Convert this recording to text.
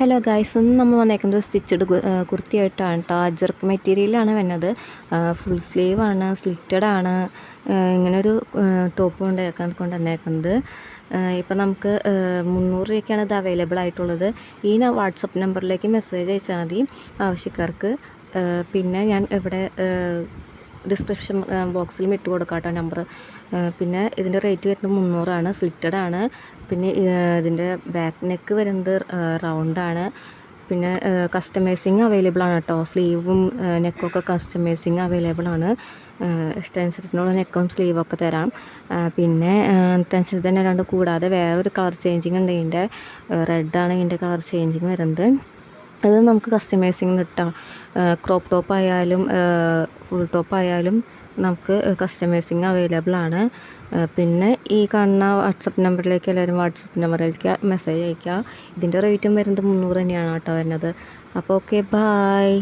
Hello guys, ഇന്ന് നമ്മൾ വന്നേക്കുന്നത് സ്റ്റിച്ചഡ് കുർത്തിയായിട്ടാണ് കേട്ടോ. അജർക്ക് മെറ്റീരിയലാണ് വരുന്നത്. ഫുൾ സ്ലീവാണ്, സ്ലിറ്റഡ് ഇങ്ങനൊരു ടോപ്പ് കൊണ്ടുവന്നേക്കുന്നത്. ഇപ്പം നമുക്ക് 300 രൂപയ്ക്കാണ് ഇത് അവൈലബിൾ ആയിട്ടുള്ളത്. ഈ വാട്സപ്പ് നമ്പറിലേക്ക് മെസ്സേജ് അയച്ചാൽ മതി ആവശ്യക്കാർക്ക്. പിന്നെ ഞാൻ ഇവിടെ ഡിസ്ക്രിപ്ഷൻ ബോക്സിലും ഇട്ട് കൊടുക്കാം കേട്ടോ നമ്പർ. പിന്നെ ഇതിൻ്റെ റേറ്റ് വരുന്നത് 300 സ്ലിറ്റഡ്. പിന്നെ ഇതിൻ്റെ ബാക്ക് നെക്ക് വരുന്നത് റൗണ്ടാണ്. പിന്നെ കസ്റ്റമൈസിങ് അവൈലബിൾ ആണ് കേട്ടോ. സ്ലീവും നെക്കൊക്കെ കസ്റ്റമൈസിങ് അവൈലബിൾ ആണ്. ഇഷ്ടമനുസരിച്ചിനുള്ള നെക്കും സ്ലീവൊക്കെ തരാം. പിന്നെ ടെൻഷൻ തന്നെ അല്ലാണ്ട് കൂടാതെ വേറൊരു കളർ ചേഞ്ചിങ് ഉണ്ട്. ഇതിൻ്റെ റെഡാണ് ഇതിൻ്റെ കളർ ചേഞ്ചിങ് വരുന്നത്. അത് നമുക്ക് കസ്റ്റമൈസിങ് കിട്ടാം. ക്രോപ്പ് ടോപ്പ് ആയാലും ഫുൾ ടോപ്പ് ആയാലും നമുക്ക് കസ്റ്റമൈസിങ് അവൈലബിൾ ആണ്. പിന്നെ ഈ കാണുന്ന വാട്സപ്പ് നമ്പറിലേക്ക് എല്ലാവരും വാട്സപ്പ് നമ്പറിലേക്ക് മെസ്സേജ് അയയ്ക്കുക. ഇതിൻ്റെ റേറ്റും വരുന്നത് 300 തന്നെയാണ് കേട്ടോ വരുന്നത്. അപ്പോൾ ഓക്കെ, ബായ്.